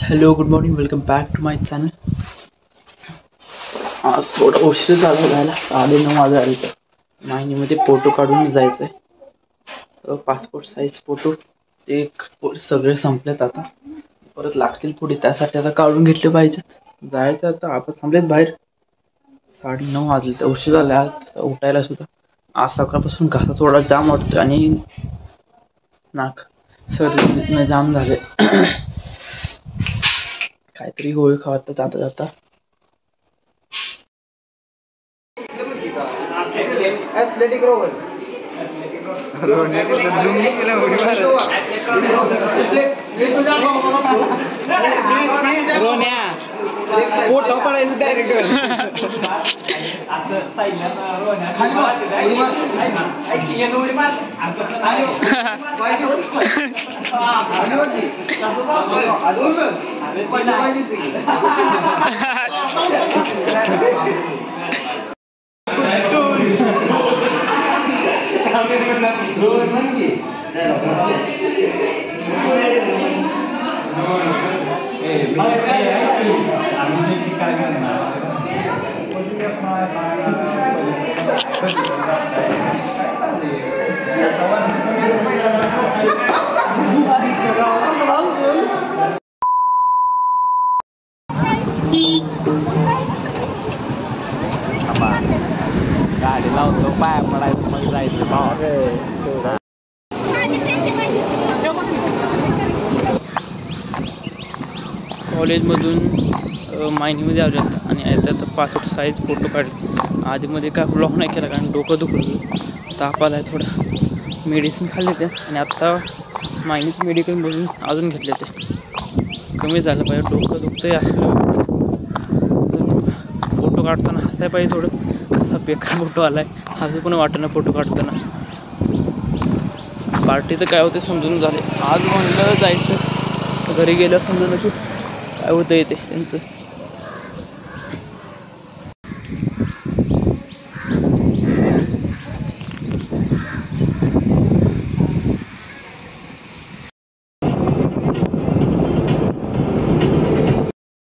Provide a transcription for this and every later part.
Hello good morning, welcome back to my channel. आज थोडा उशीर झाला जायला, 9:30 वाजले. तर माहिनीमध्ये फोटो काढून जायचं आहे. पासपोर्ट साईज फोटो ते सगळे संपलेत, आता परत लागतील पुढे, त्यासाठी आता काढून घेतले पाहिजेत. जायचं आता, आपण थांबलेत बाहेर. 9:30 वाजले तर उशीर झाला आज उठायला सुद्धा. आज सकाळपासून घासा थोडा जाम वाटतोय आणि नाक सर्दी जाम झाले. काहीतरी गोळी खावत जाता जाता. एथलेटिक रोवर पोट पडायचं डायरेक्ट. गाडी लावतो, पाय पडायचं, मग जायचं. कॉलेजमधून मायनीमध्ये आले आणि आता पासपोर्ट साईज फोटो काढले. आधीमध्ये काय ब्लॉग नाही केला कारण डोकं दुखलं, ताप आला आहे थोडा. मेडिसिन खाल्ले ते आणि आत्ता मायनीचं मेडिकलमधून अजून घेतले ते. कमी झालं पाहिजे, डोकं दुखतंय असं. फोटो काढताना हसाय पाहिजे थोडं. असा बेकार फोटो आला आहे, हसू पण वाटतं ना फोटो काढताना. पार्टी तर काय होते समजून झाले. आज म्हणलं जायचं, घरी गेलं समजून की काय होतं येते त्यांचं.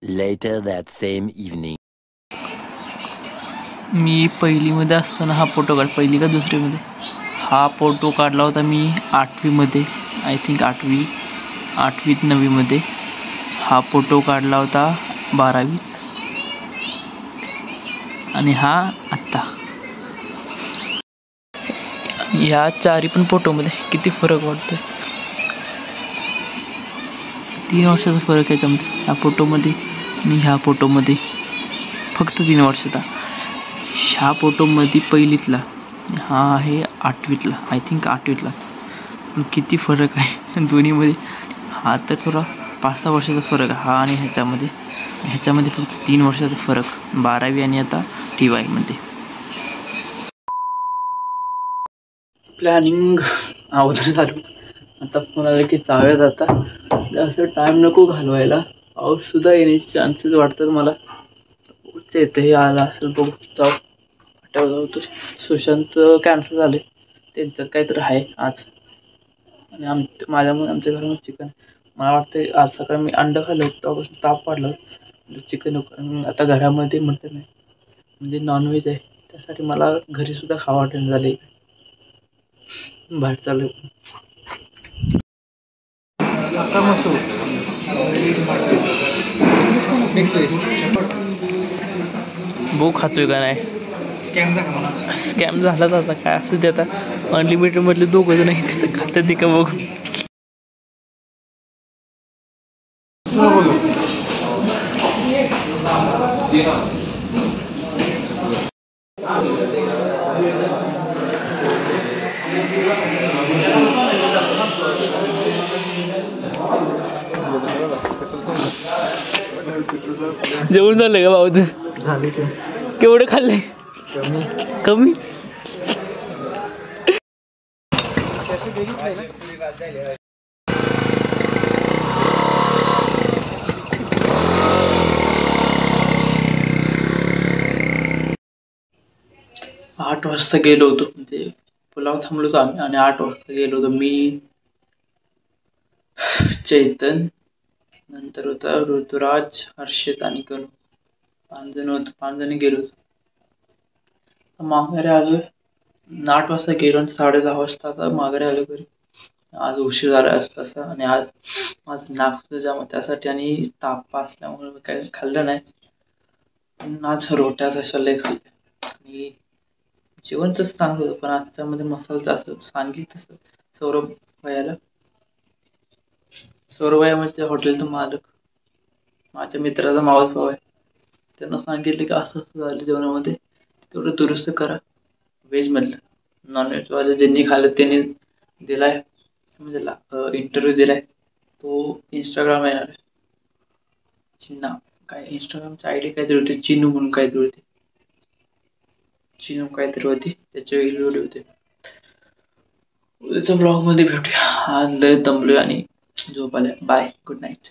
Later that same evening. मी पहिलीमध्ये असताना हा फोटो पहिली का दुसरीमध्ये हा फोटो काढला होता मी 8वीमध्ये, आय थिंक 8वीत 9वीमध्ये. हा फोटो काढला होता 12वीत आणि हा आत्ता. ह्या चारी पण फोटोमध्ये किती फरक वाटतोय. 3 वर्षाचा फरक याच्यामध्ये, ह्या फोटोमध्ये आणि ह्या फोटोमध्ये फक्त 3 वर्षाचा. ह्या फोटोमध्ये पहिलीतला, हा आहे 8वीतला, आय थिंक 8वीतला. पण किती फरक आहे दोन्हीमध्ये. हा तर थोडा 5-6 वर्षाचा फरक आहे, हा आणि ह्याच्यामध्ये फक्त 3 वर्षाचा फरक. 12वी आणि आता TY मध्ये. प्लॅनिंग अगोदर चालू, आता कोणाला की जाऊयात. आता जास्त टाइम नको घालवायला, पाऊस सुद्धा येण्याचे चान्सेस वाटतात मला. येतही आला असेल, बघू जाऊ. जाऊ. सुशांत कॅन्सल झाले, त्यांचं काहीतरी आहे आज. आणि माझ्यामुळे आमच्या घरामध्ये चिकन. मला वाटतं आज सकाळी मी अंड खाल्लं, तेव्हापासून ताप वाढला. चिकन आता घरामध्ये म्हटलं नाही, म्हणजे नॉनव्हेज आहे, त्यासाठी मला घरी सुद्धा खावं वाटेल झाले. बाहेर चालू भाऊ खातोय का नाही. स्कॅम झाला आता, काय असू दे. आता अनलिमिटेड मधले 2 जण आहेत, खात्यात का बघू. जेवण झालं का भाऊ? झाले. केवढं खाल्लंय? कमी. 8 वाजता गेलो होतो, म्हणजे पुलाव थांबलो होतो आम्ही आणि 8 वाजता गेलो होतो. मी, चैतन, नंतर होता ऋतुराज, हर्षित आणि करू. 5 जण होतो, 5 जण गेलो. माघारी आलोय 8 वाजता गेलो आणि 10:30 वाजता आता माघारी आलो घरी. आज उशीर झाला असता तसा आणि आज माझं नाक जाम त्यासाठी आणि ताप असल्यामुळे मी काही खाल्लं नाही. पण आज रोट्या तशा लय खाल्ल्या आणि जेवण तसं चांगलं होतं, पण आजच्या मध्ये मसाला जास्त होता. सांगितलं तसं सौरभ भैयाला. सौरभ भैया म्हणजे हॉटेलचा मालक, माझ्या मित्राचा मावस भाऊ आहे. त्यांना सांगितलं की असं असं झालं जेवणामध्ये, तेवढं दुरुस्त करा. व्हेजमधलं, नॉनव्हेजवाले ज्यांनी खाल्लं त्यांनी दिलाय म्हणजे इंटरव्ह्यू दिलाय. तो इंस्टाग्राम येणार आहे. चिन्ना काय इंस्टाग्रामची आयडी काहीतरी होती, चिनू म्हणून काहीतरी होती. चिनू काहीतरी होती, त्याचे व्हिडिओ होते. उद्याच्या ब्लॉग मध्ये भेटूया. आज लय दमलोय आणि झोप आल्या. Bye, good night.